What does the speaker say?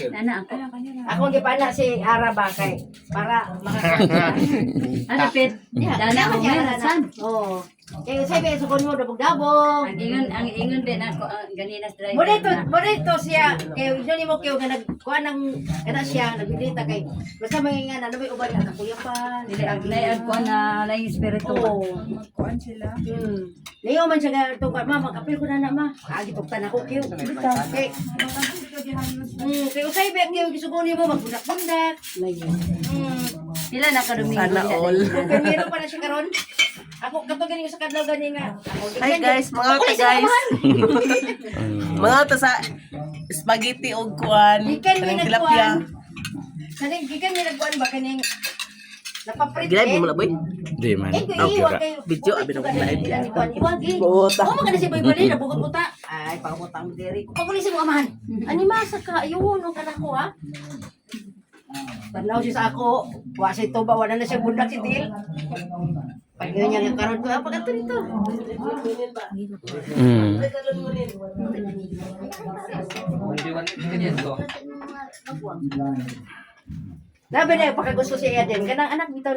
Nana ako. Ako ang gipana si Araba kay para makakita. Ano pit? Dana ako ngayon. San? Oo. Kaya sabi sa kuno dabog-dabog. Ang ingon din ako ganina sa driver. Bonito siya. Kaya yun mo kayo nga nagkuha ng kana siya nagbibita kay basta mangingan ano may uban na kuya pa. Dili aglay ko na lay espiritu. Oo. Kuan sila. Layo man siya nga tungkol ma magkapil ko na ma. Agi tuktan ako kayo. Kay kay usay ba kayo gisuguni mo magbudak-bundak. Layo. Pila na kadumi. Sana all. Kay meron pa na siya karon. Ako kato ganing sa kadlaw gani nga. Hi guys, mga ka guys. Mga ta sa spaghetti og kuan. Ikan may Kanang nagkuhan. Saning gikan may nagkuhan ba kaning napaprint. Gilay mo mula boy. Di man. Okay ra. Video abi na kong live. Iwagi. Buta. Oh, maganda si Boy na bukod buta. Ay, pangutang mo diri. Pagulis mo amahan. Ani masa ka ayun no kana ko ha. Tanaw siya sa ako. Wa si to ba wala na siya bundak si Dil. Pag niya nga karon ko apa kadto dito. Labi na pagkagusto si Eden kanang anak bitaw ni